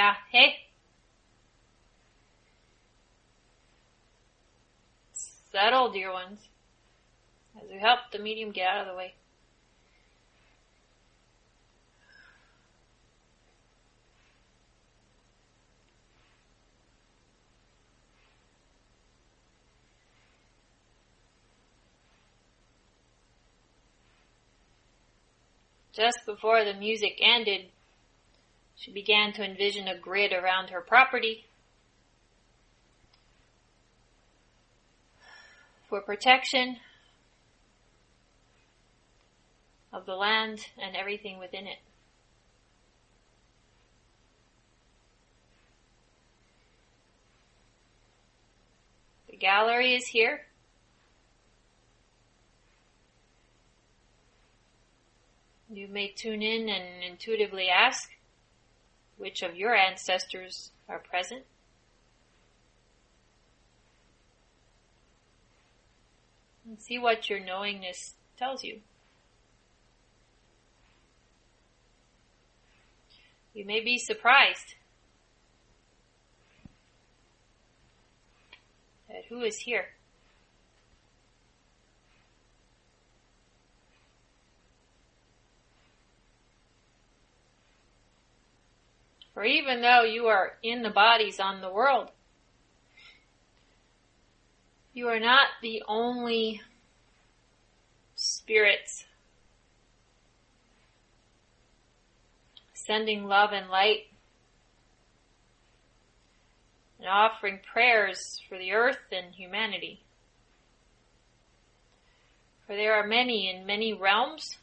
Yeah, hey. Settle, dear ones, as we help the medium get out of the way. Just before the music ended, she began to envision a grid around her property for protection of the land and everything within it. The gallery is here. You may tune in and intuitively ask which of your ancestors are present. And see what your knowingness tells you. You may be surprised at who is here. For even though you are in the bodies on the world, you are not the only spirits sending love and light and offering prayers for the earth and humanity. For there are many in many realms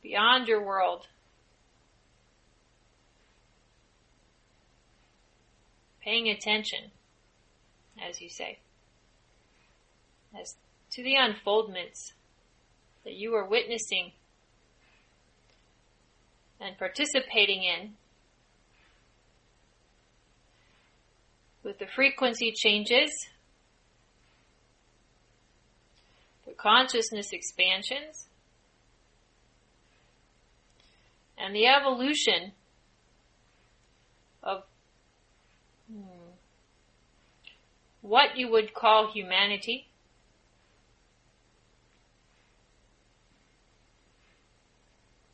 beyond your world paying attention, as you say, as to the unfoldments that you are witnessing and participating in, with the frequency changes, the consciousness expansions, and the evolution of what you would call humanity.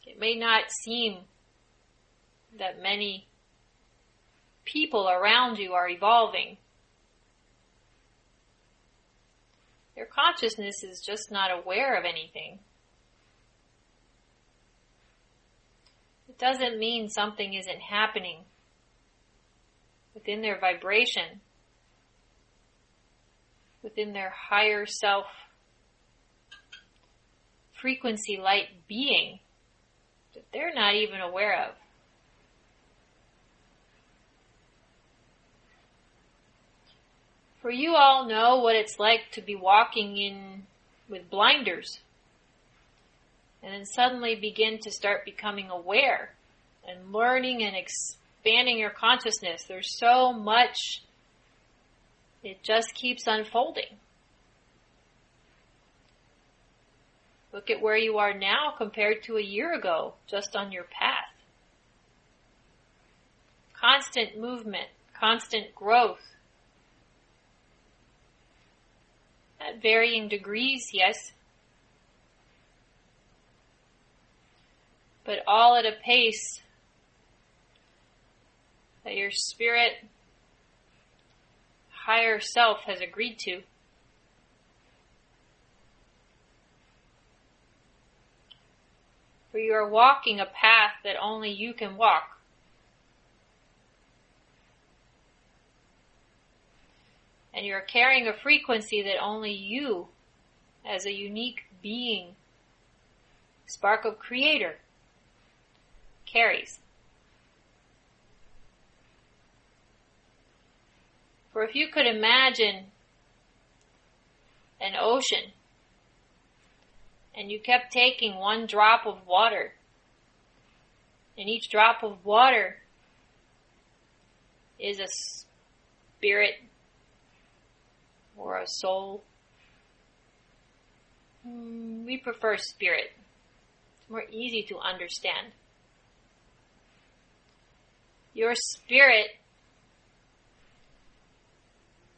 It may not seem that many people around you are evolving. Your consciousness is just not aware of anything. It doesn't mean something isn't happening within their vibration, within their higher self frequency light being that they're not even aware of. For you all know what it's like to be walking in with blinders and then suddenly begin to start becoming aware and learning and expanding your consciousness. There's so much, it just keeps unfolding. Look at where you are now compared to a year ago, just on your path. Constant movement, constant growth. At varying degrees, yes. But all at a pace that your spirit, higher self has agreed to. For you are walking a path that only you can walk. And you're carrying a frequency that only you, as a unique being, spark of creator, carries. For if you could imagine an ocean, and you kept taking one drop of water, and each drop of water is a spirit or a soul. We prefer spirit. It's more easy to understand. Your spirit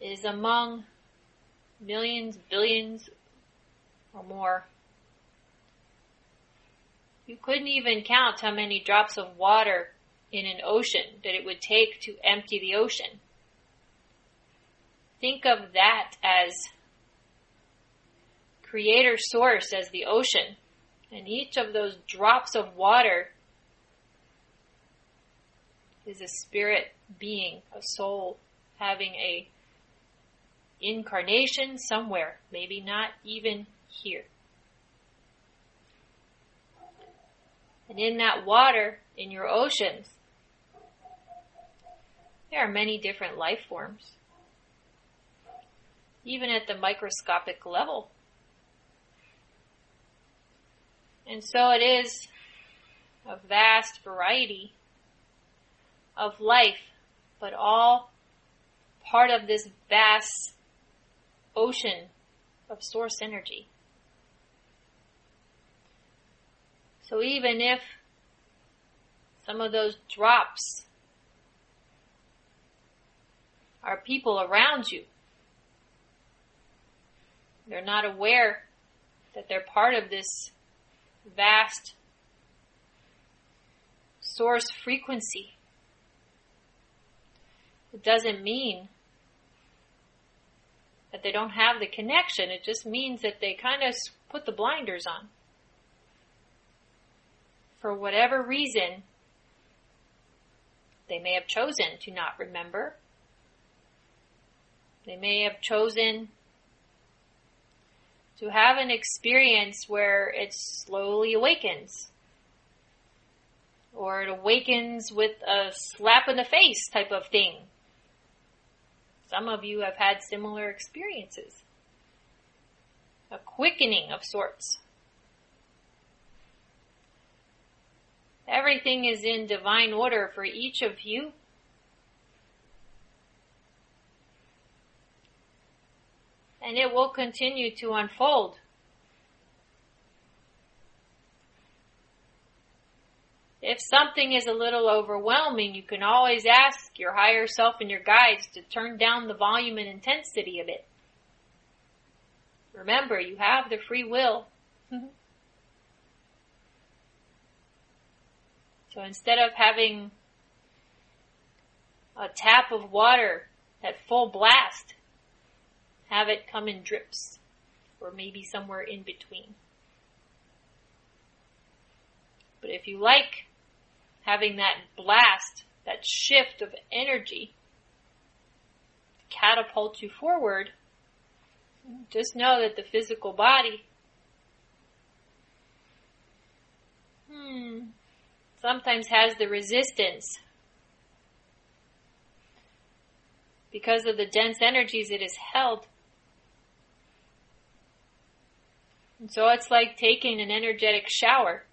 is among millions, billions, or more. You couldn't even count how many drops of water in an ocean that it would take to empty the ocean. Think of that as creator source, as the ocean. And each of those drops of water is a spirit being, a soul, having a incarnation somewhere, maybe not even here. And in that water, in your oceans, there are many different life forms, even at the microscopic level. And so it is a vast variety of life, but all part of this vast ocean of source energy. So even if some of those drops are people around you, they're not aware that they're part of this vast source frequency. It doesn't mean that they don't have the connection. It just means that they kind of put the blinders on. For whatever reason, they may have chosen to not remember. They may have chosen to have an experience where it slowly awakens. Or it awakens with a slap in the face type of thing. Some of you have had similar experiences. A quickening of sorts. Everything is in divine order for each of you. And it will continue to unfold. If something is a little overwhelming, you can always ask your higher self and your guides to turn down the volume and intensity of it. Remember, you have the free will. So instead of having a tap of water at full blast, have it come in drips, or maybe somewhere in between. But if you like having that blast, that shift of energy to catapult you forward, just know that the physical body sometimes has the resistance because of the dense energies it has held. And so it's like taking an energetic shower.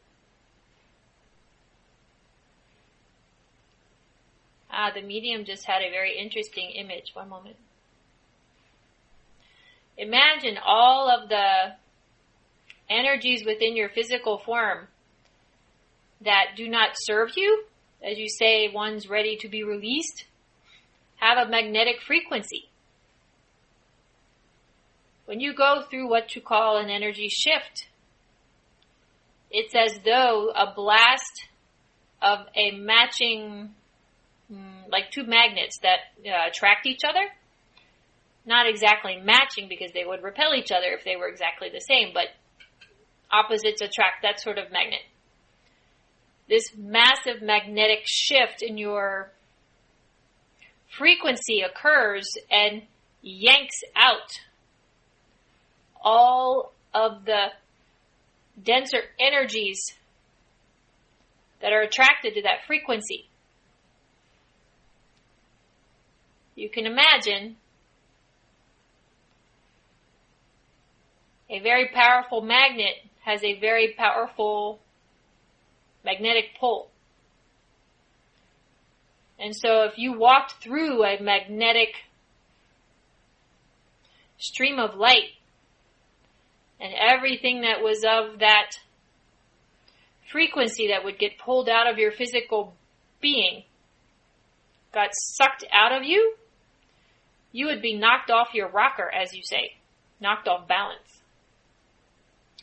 The medium just had a very interesting image. One moment. Imagine all of the energies within your physical form that do not serve you, as you say, one's ready to be released, have a magnetic frequency. When you go through what you call an energy shift, it's as though a blast of a matching, like two magnets that attract each other. Not exactly matching because they would repel each other if they were exactly the same, but opposites attract, that sort of magnet. This massive magnetic shift in your frequency occurs and yanks out all of the denser energies that are attracted to that frequency. You can imagine a very powerful magnet has a very powerful magnetic pull. And so if you walked through a magnetic stream of light and everything that was of that frequency that would get pulled out of your physical being got sucked out of you, you would be knocked off your rocker, as you say, knocked off balance.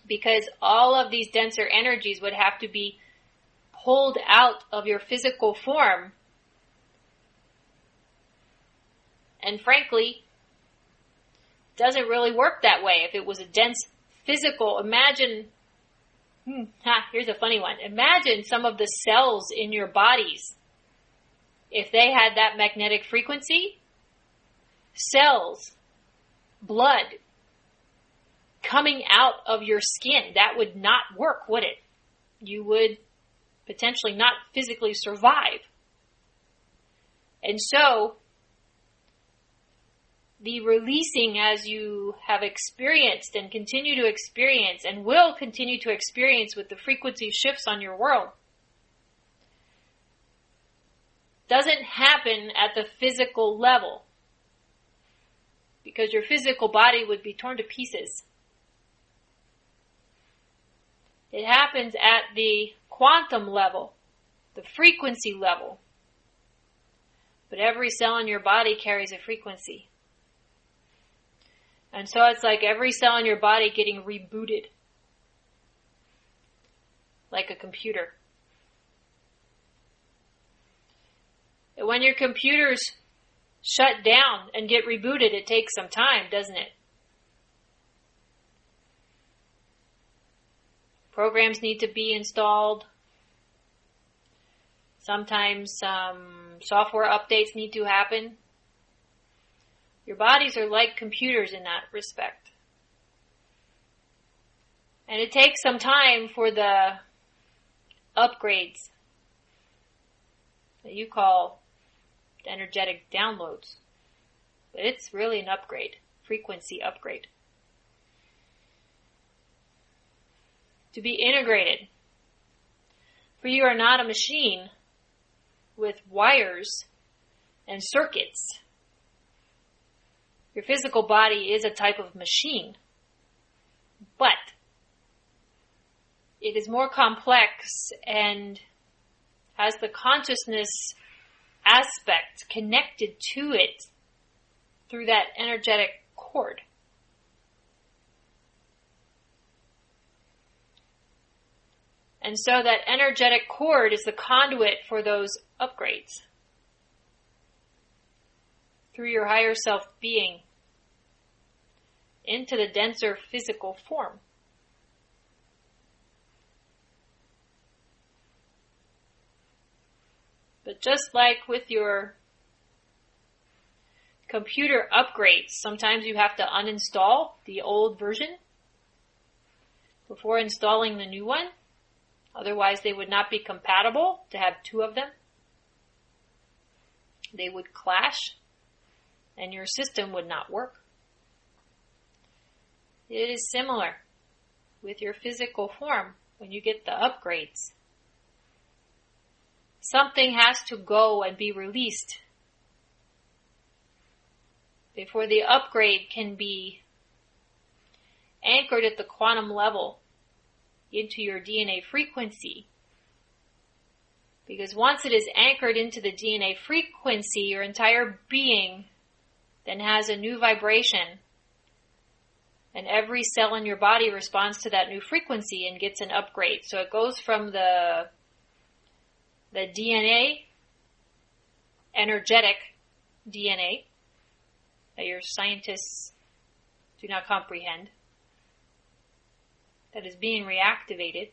Because all of these denser energies would have to be pulled out of your physical form. And frankly, it doesn't really work that way. If it was a dense physical, imagine, here's a funny one. Imagine some of the cells in your bodies. If they had that magnetic frequency, cells, blood, coming out of your skin, that would not work, would it? You would potentially not physically survive. And so, the releasing, as you have experienced and continue to experience and will continue to experience with the frequency shifts on your world, doesn't happen at the physical level, because your physical body would be torn to pieces. It happens at the quantum level, the frequency level. But every cell in your body carries a frequency. And so it's like every cell in your body getting rebooted. Like a computer. And when your computers shut down and get rebooted, it takes some time, doesn't it? Programs need to be installed. Sometimes software updates need to happen. Your bodies are like computers in that respect. And it takes some time for the upgrades that you call energetic downloads. But it's really an upgrade, frequency upgrade. To be integrated. For you are not a machine with wires and circuits. Your physical body is a type of machine, but it is more complex and has the consciousness aspect connected to it through that energetic cord. And so that energetic cord is the conduit for those upgrades through your higher self being into the denser physical form. But just like with your computer upgrades, sometimes you have to uninstall the old version before installing the new one. Otherwise, they would not be compatible to have two of them. They would clash, and your system would not work. It is similar with your physical form when you get the upgrades. Something has to go and be released before the upgrade can be anchored at the quantum level into your DNA frequency. Because once it is anchored into the DNA frequency, your entire being then has a new vibration. And every cell in your body responds to that new frequency and gets an upgrade. So it goes from the DNA, energetic DNA, that your scientists do not comprehend, that is being reactivated.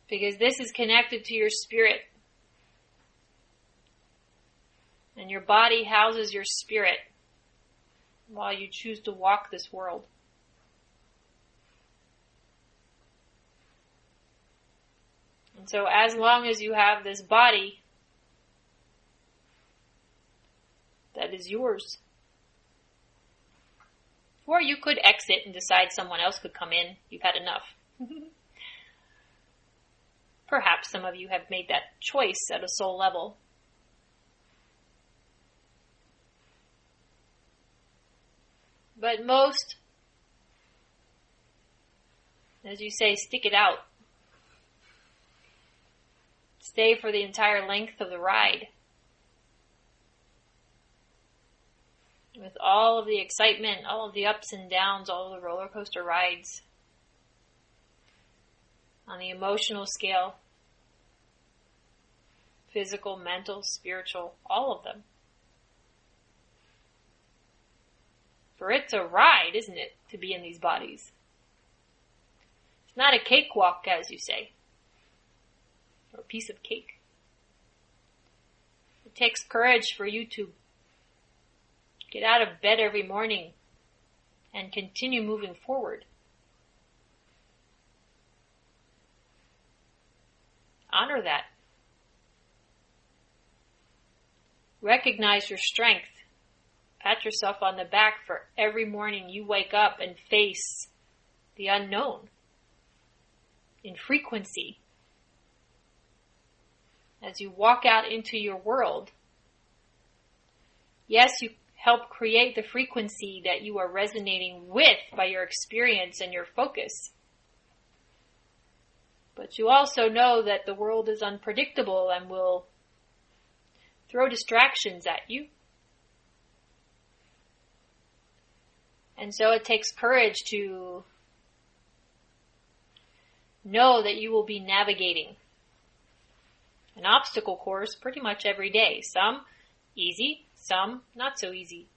Because this is connected to your spirit. And your body houses your spirit while you choose to walk this world. And so as long as you have this body that is yours, or you could exit and decide someone else could come in, you've had enough. Perhaps some of you have made that choice at a soul level. But most, as you say, stick it out. Stay for the entire length of the ride. With all of the excitement, all of the ups and downs, all of the roller coaster rides. On the emotional scale, physical, mental, spiritual, all of them. For it's a ride, isn't it, to be in these bodies? It's not a cakewalk, as you say, or a piece of cake. It takes courage for you to get out of bed every morning and continue moving forward. Honor that. Recognize your strength. Pat yourself on the back for every morning you wake up and face the unknown in frequency. As you walk out into your world, yes, you help create the frequency that you are resonating with by your experience and your focus. But you also know that the world is unpredictable and will throw distractions at you. And so it takes courage to know that you will be navigating an obstacle course pretty much every day. Some easy, some not so easy.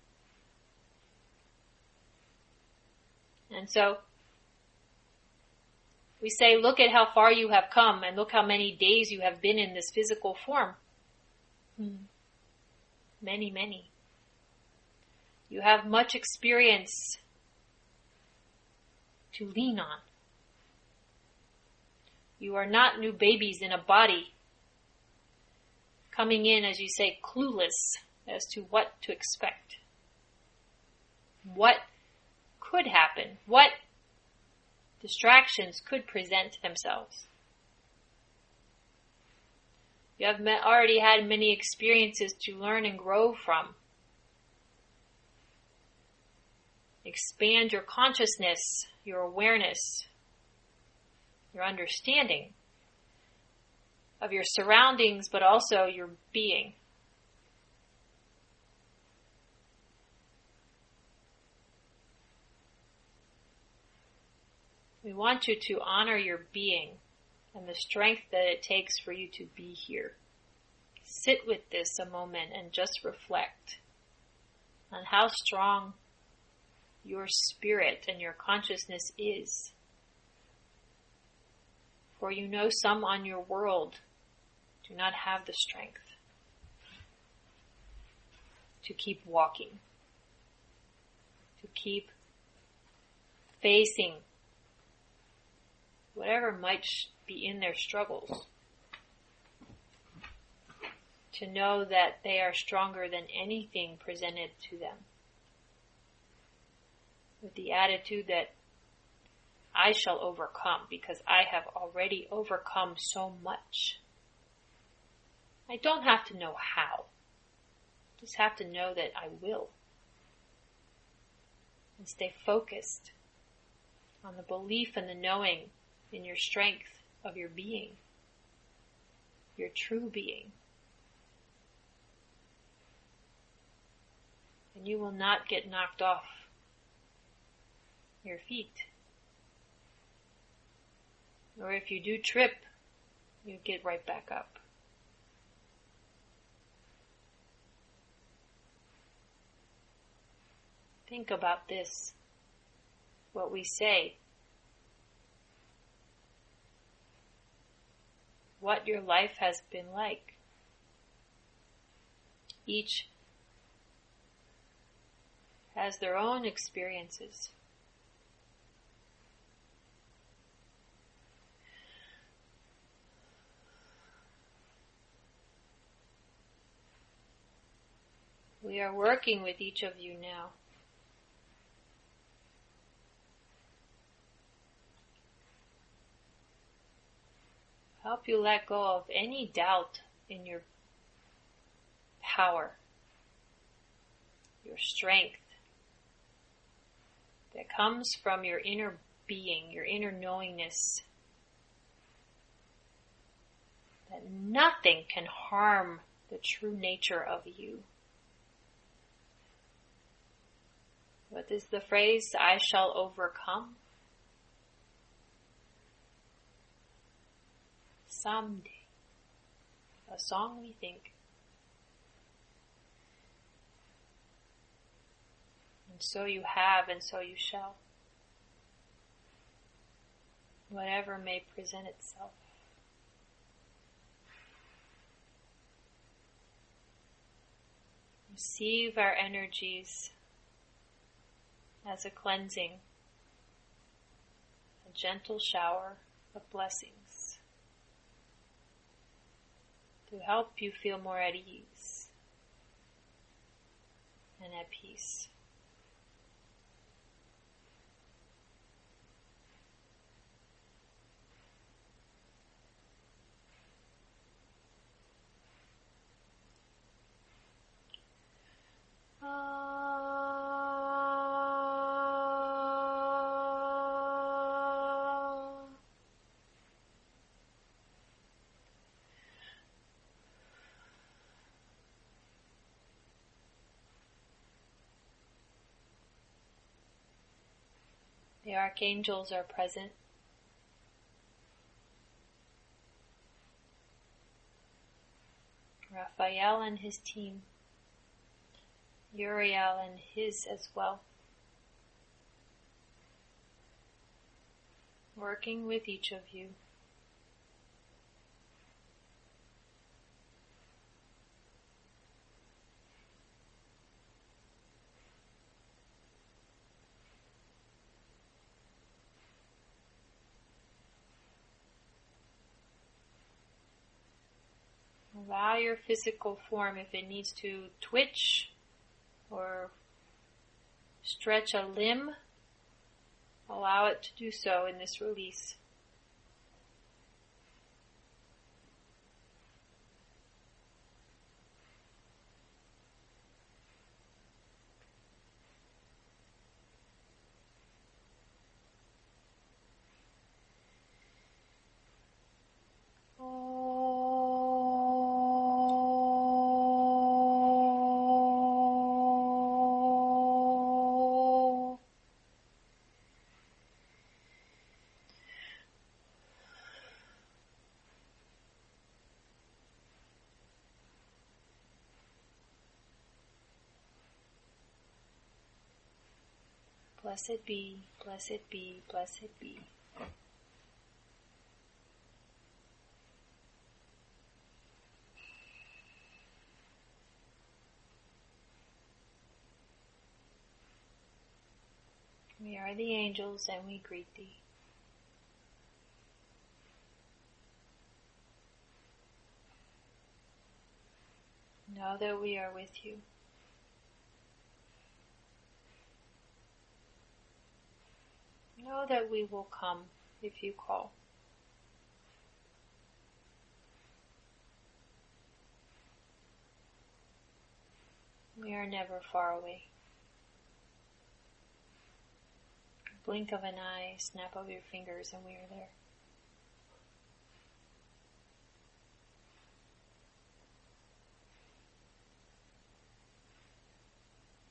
And so we say, look at how far you have come and look how many days you have been in this physical form. Many, many. You have much experience to lean on. You are not new babies in a body, coming in, as you say, clueless as to what to expect. What could happen? What distractions could present themselves? You have already had many experiences to learn and grow from. Expand your consciousness, your awareness, your understanding of your surroundings, but also your being. We want you to honor your being and the strength that it takes for you to be here. Sit with this a moment and just reflect on how strong your spirit and your consciousness is. For you know some on your world do not have the strength to keep walking, to keep facing whatever might be in their struggles. To know that they are stronger than anything presented to them. With the attitude that I shall overcome because I have already overcome so much. I don't have to know how. I just have to know that I will. And stay focused on the belief and the knowing in your strength of your being, your true being. And you will not get knocked off your feet. Or if you do trip, you get right back up. Think about this, what we say, what your life has been like. Each has their own experiences. We are working with each of you now. Help you let go of any doubt in your power, your strength that comes from your inner being, your inner knowingness, that nothing can harm the true nature of you. What is the phrase? I shall overcome. Someday. A song we think. And so you have, and so you shall. Whatever may present itself. Receive our energies as a cleansing, a gentle shower of blessings to help you feel more at ease and at peace. The archangels are present. Raphael and his team. Uriel and his as well. Working with each of you. Allow your physical form, if it needs to twitch or stretch a limb, allow it to do so in this release. Blessed be, blessed be, blessed be. We are the angels and we greet thee. Know that we are with you. Know that we will come if you call. We are never far away. Blink of an eye, snap of your fingers, and we are there.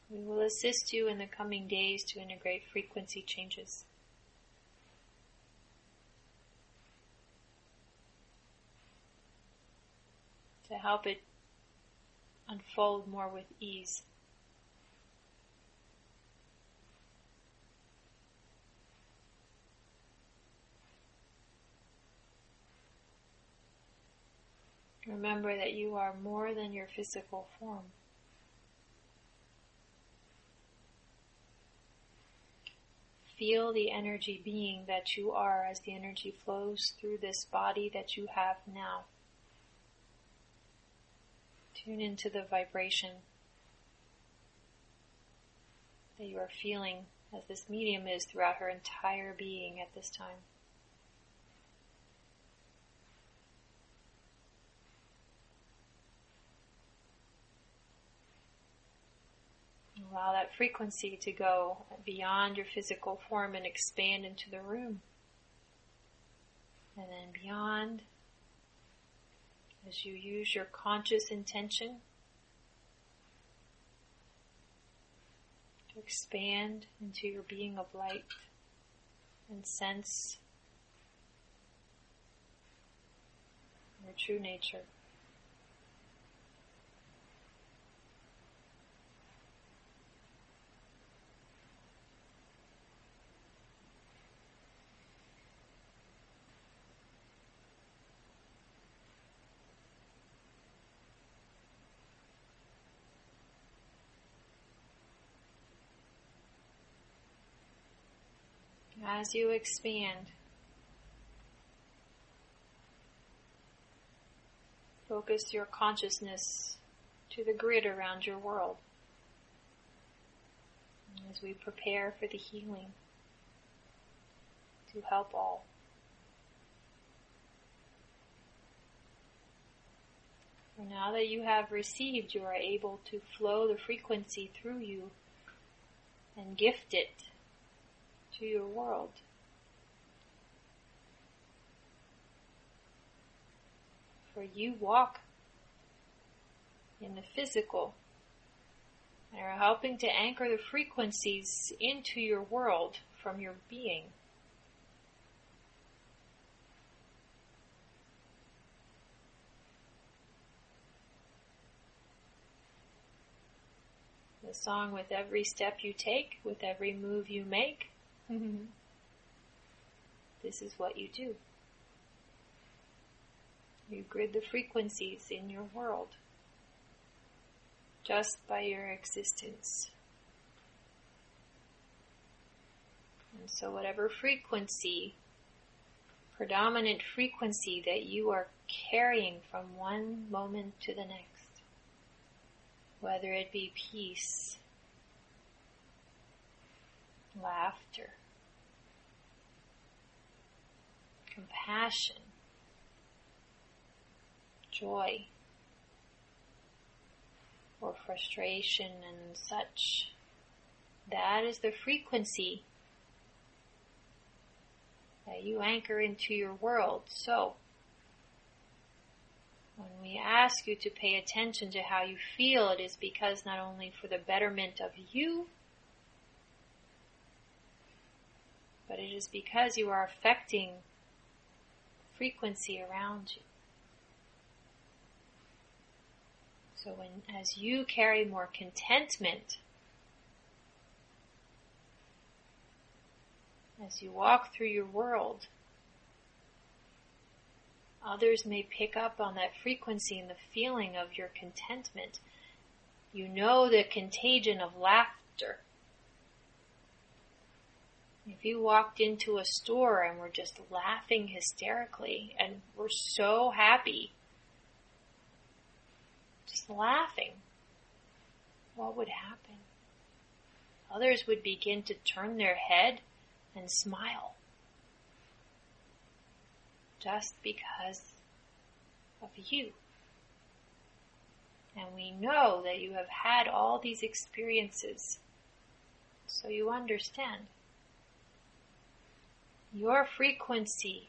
We will assist you in the coming days to integrate frequency changes. To help it unfold more with ease. Remember that you are more than your physical form. Feel the energy being that you are as the energy flows through this body that you have now. Tune into the vibration that you are feeling as this medium is throughout her entire being at this time. Allow that frequency to go beyond your physical form and expand into the room. And then beyond, as you use your conscious intention to expand into your being of light and sense your true nature. As you expand, focus your consciousness to the grid around your world as we prepare for the healing to help all. For now that you have received, you are able to flow the frequency through you and gift it to your world. For you walk in the physical and are helping to anchor the frequencies into your world from your being. The song, with every step you take, with every move you make, this is what you do. You grid the frequencies in your world just by your existence. And so whatever frequency, predominant frequency that you are carrying from one moment to the next, whether it be peace, laughter, compassion, joy, or frustration and such, that is the frequency that you anchor into your world. So, when we ask you to pay attention to how you feel, it is because not only for the betterment of you, but it is because you are affecting frequency around you. So as you carry more contentment, as you walk through your world, others may pick up on that frequency and the feeling of your contentment. You know the contagion of laughter. If you walked into a store and were just laughing hysterically and were so happy, just laughing, what would happen? Others would begin to turn their head and smile just because of you. And we know that you have had all these experiences, so you understand. Your frequency,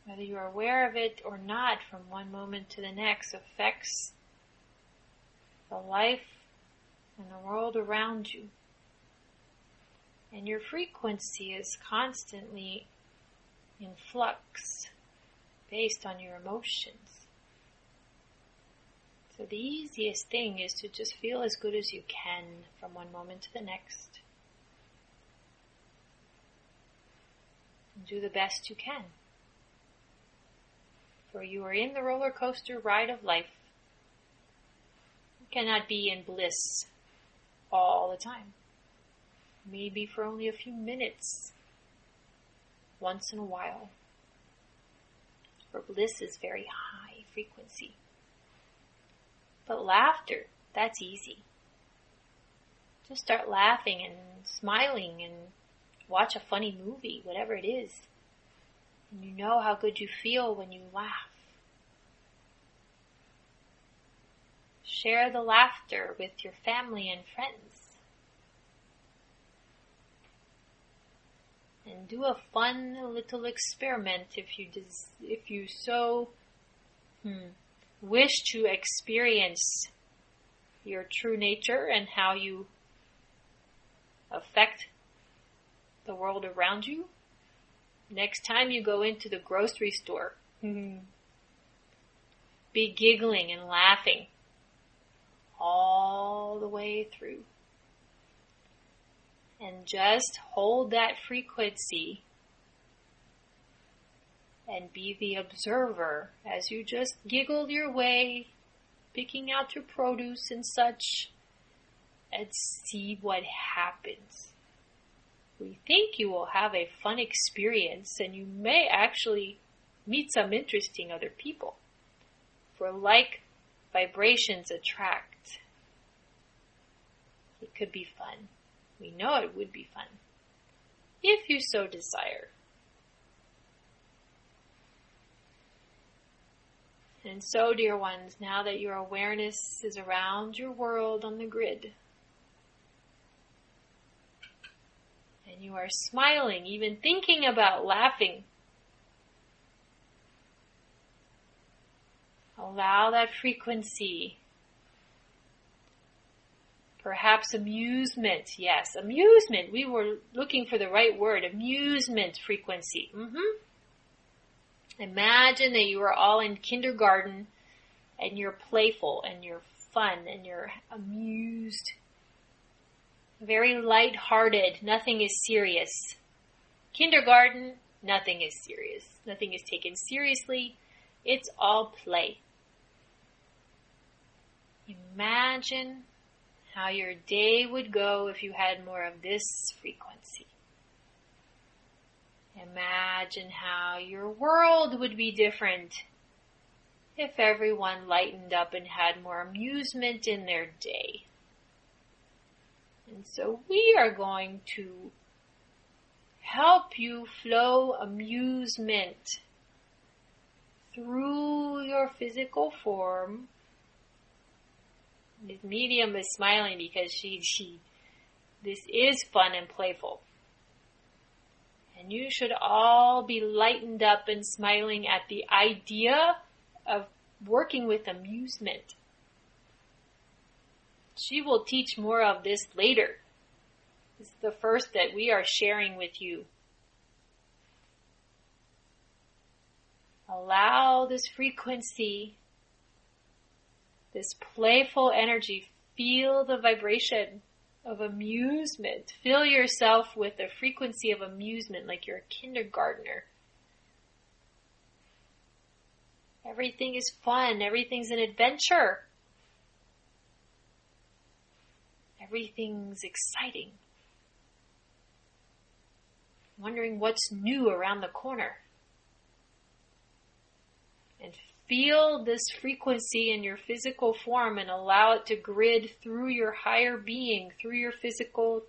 whether you are aware of it or not, from one moment to the next, affects the life and the world around you. And your frequency is constantly in flux based on your emotions. So the easiest thing is to just feel as good as you can from one moment to the next. And do the best you can. For you are in the roller coaster ride of life. You cannot be in bliss all the time. Maybe for only a few minutes, once in a while. For bliss is very high frequency. But laughter, that's easy. Just start laughing and smiling and watch a funny movie, whatever it is. And you know how good you feel when you laugh. Share the laughter with your family and friends. And do a fun little experiment if you so wish to experience your true nature and how you affect the world around you. Next time you go into the grocery store, be giggling and laughing all the way through. And just hold that frequency and be the observer as you just giggle your way, picking out your produce and such, and see what happens. We think you will have a fun experience, and you may actually meet some interesting other people. For like vibrations attract. It could be fun. We know it would be fun, if you so desire. And so, dear ones, now that your awareness is around your world on the grid, and you are smiling, even thinking about laughing, allow that frequency. Perhaps amusement. Yes, amusement. We were looking for the right word. Amusement frequency. Imagine that you are all in kindergarten and you're playful and you're fun and you're amused. Very light-hearted. Nothing is serious. Kindergarten, nothing is serious. Nothing is taken seriously. It's all play. Imagine how your day would go if you had more of this frequency. Imagine how your world would be different if everyone lightened up and had more amusement in their day. And so we are going to help you flow amusement through your physical form. This medium is smiling because this is fun and playful. And you should all be lightened up and smiling at the idea of working with amusement. She will teach more of this later. This is the first that we are sharing with you. Allow this frequency, this playful energy, feel the vibration of amusement. Fill yourself with the frequency of amusement like you're a kindergartner. Everything is fun. Everything's an adventure. Everything's exciting. Wondering what's new around the corner. And feel this frequency in your physical form and allow it to grid through your higher being, through your physical,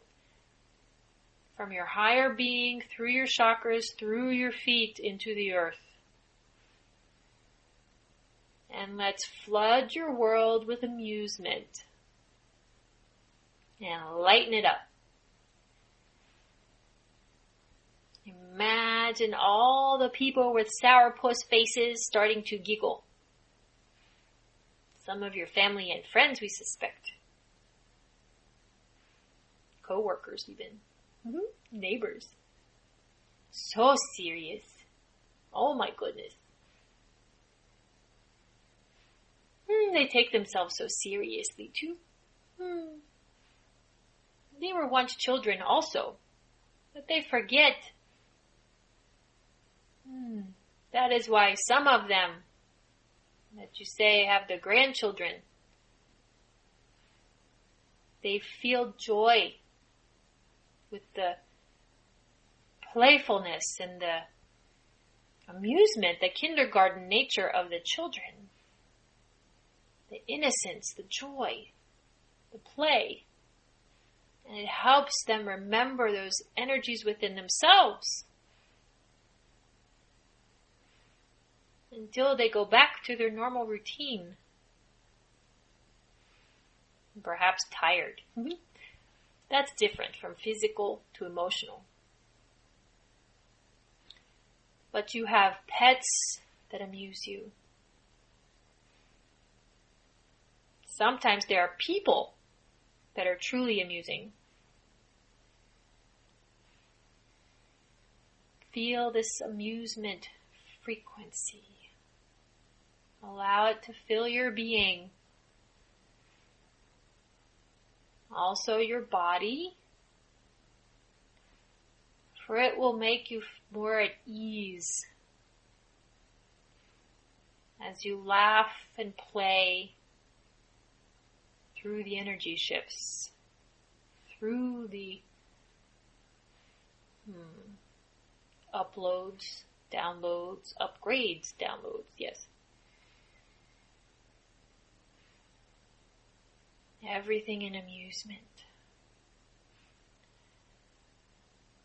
from your higher being, through your chakras, through your feet into the earth. And let's flood your world with amusement and lighten it up. Imagine all the people with sourpuss faces starting to giggle. Some of your family and friends, we suspect. Co-workers even. Neighbors. So serious. Oh my goodness. They take themselves so seriously too. They were once children also, but they forget. That is why some of them that you say have the grandchildren, they feel joy with the playfulness and the amusement, the kindergarten nature of the children. The innocence, the joy, the play. And it helps them remember those energies within themselves until they go back to their normal routine. Perhaps tired. That's different from physical to emotional. but you have pets that amuse you. Sometimes there are people that are truly amusing. Feel this amusement frequency. Allow it to fill your being. Also your body, for it will make you more at ease as you laugh and play through the energy shifts, through the uploads, downloads, upgrades, downloads, yes. Everything in amusement.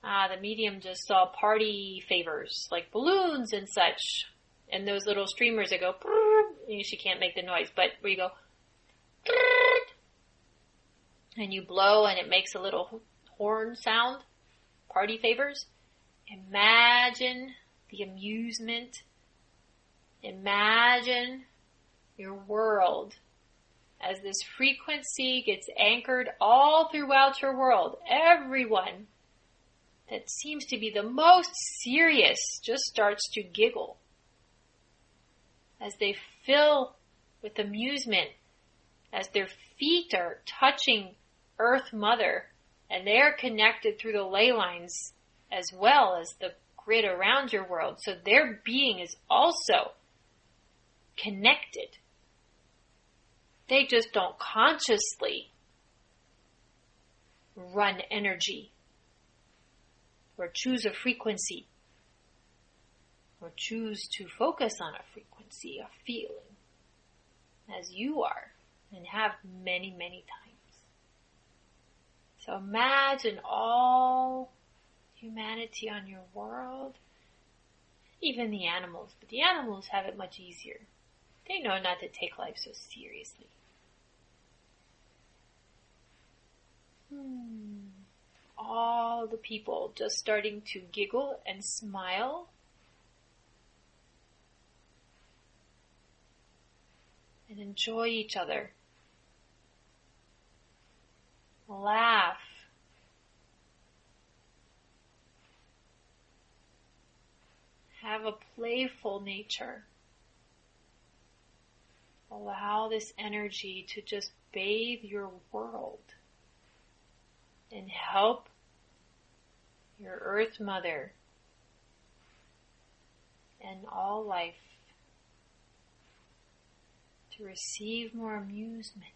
The medium just saw party favors, like balloons and such, and those little streamers that go, she can't make the noise, but where you go, and you blow and it makes a little horn sound, party favors. Imagine the amusement. Imagine your world as this frequency gets anchored all throughout your world. Everyone that seems to be the most serious just starts to giggle as they fill with amusement, as their feet are touching Earth Mother, and they're connected through the ley lines as well as the grid around your world. So their being is also connected. They just don't consciously run energy or choose a frequency or choose to focus on a frequency, a feeling, as you are and have many, many times. So imagine all humanity on your world, even the animals, but the animals have it much easier. They know not to take life so seriously. All the people just starting to giggle and smile. And enjoy each other. Laugh. Have a playful nature. Allow this energy to just bathe your world and help your Earth Mother and all life to receive more amusement.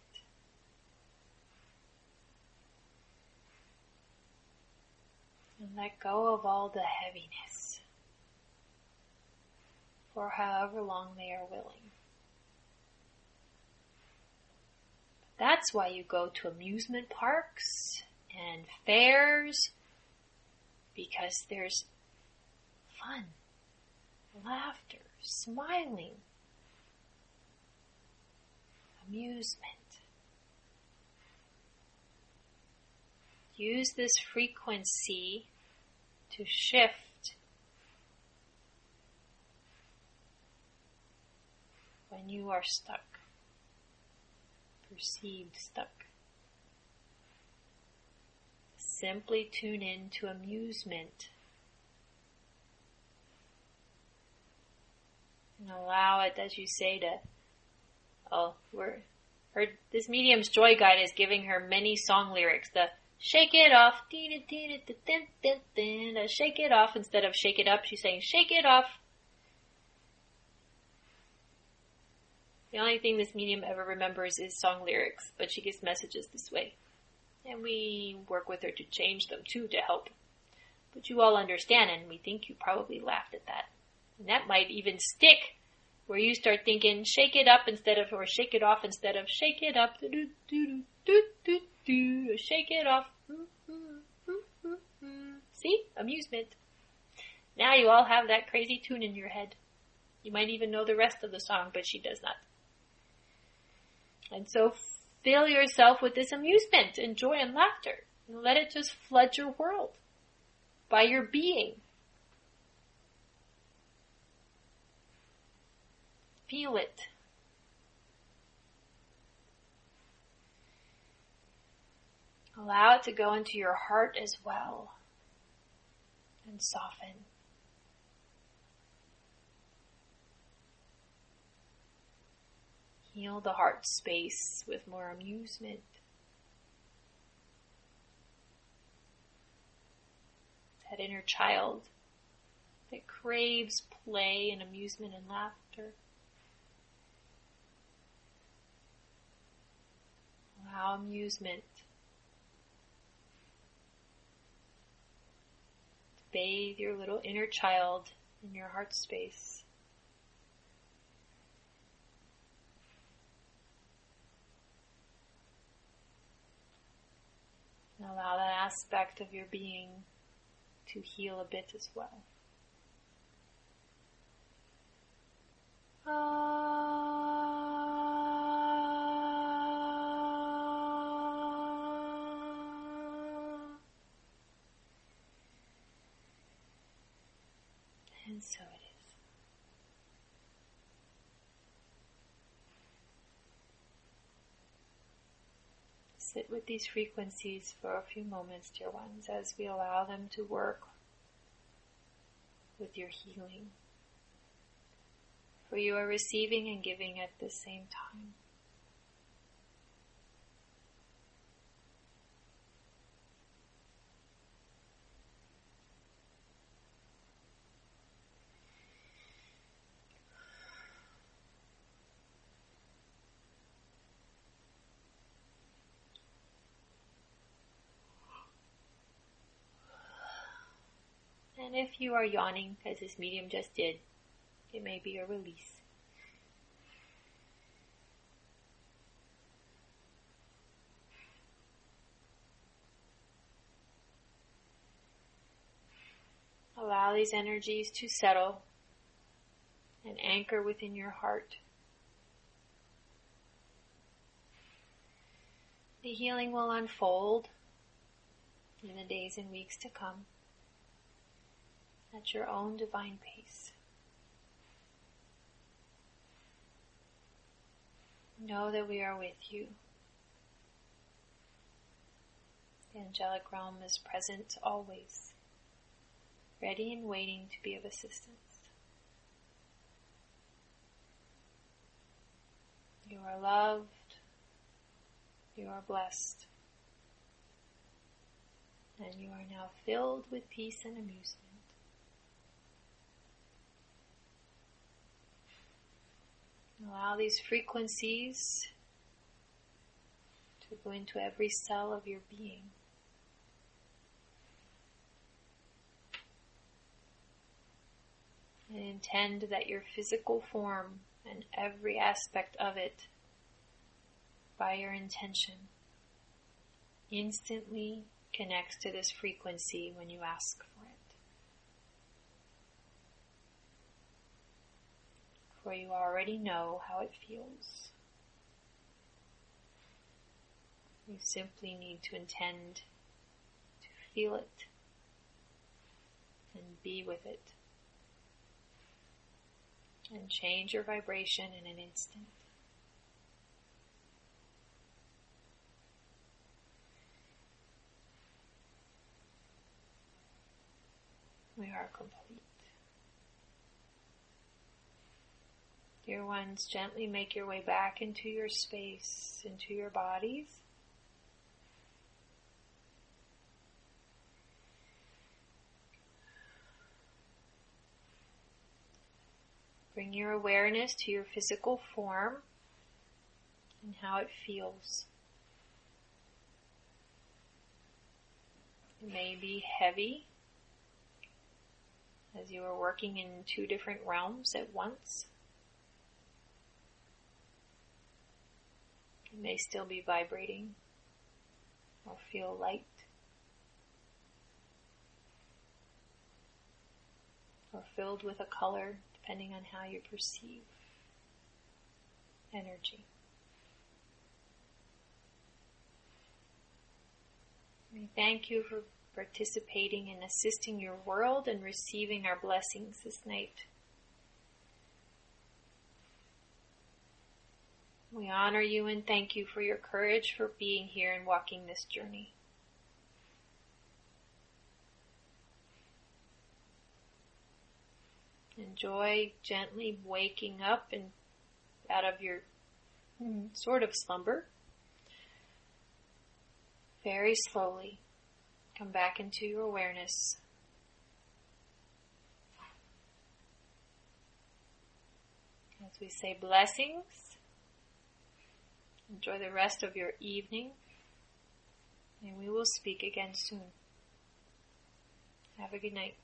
And let go of all the heaviness for however long they are willing. That's why you go to amusement parks and fairs, because there's fun, laughter, smiling, amusement. Use this frequency to shift when you are stuck, perceived stuck. Simply tune in to amusement and allow it, as you say, to, this medium's joy guide is giving her many song lyrics. The shake it off, shake it off instead of shake it up. She's saying shake it off. The only thing this medium ever remembers is song lyrics, but she gets messages this way. And we work with her to change them too, to help. But you all understand, and we think you probably laughed at that. And that might even stick, where you start thinking shake it up instead of, or shake it off instead of shake it up, shake it off. See? Amusement. Now you all have that crazy tune in your head. You might even know the rest of the song, but she does not. And so fill yourself with this amusement and joy and laughter. And let it just flood your world by your being. Feel it. Allow it to go into your heart as well and soften. Heal the heart space with more amusement. That inner child that craves play and amusement and laughter. Allow amusement to bathe your little inner child in your heart space. And allow that aspect of your being to heal a bit as well. And so it is. Sit with these frequencies for a few moments, dear ones, as we allow them to work with your healing. For you are receiving and giving at the same time. And if you are yawning, as this medium just did, it may be a release. Allow these energies to settle and anchor within your heart. The healing will unfold in the days and weeks to come at your own divine pace. Know that we are with you. The angelic realm is present always, ready and waiting to be of assistance. You are loved. You are blessed. And you are now filled with peace and amusement. Allow these frequencies to go into every cell of your being. And intend that your physical form and every aspect of it, by your intention, instantly connects to this frequency when you ask for it. For you already know how it feels. You simply need to intend to feel it and be with it, and change your vibration in an instant. We are complete. Dear ones, gently make your way back into your space, into your bodies. Bring your awareness to your physical form and how it feels. It may be heavy, as you are working in two different realms at once. It may still be vibrating or feel light or filled with a color, depending on how you perceive energy. We thank you for participating and assisting your world and receiving our blessings this night. We honor you and thank you for your courage for being here and walking this journey. Enjoy gently waking up and out of your sort of slumber. Very slowly come back into your awareness. As we say blessings, enjoy the rest of your evening, and we will speak again soon. Have a good night.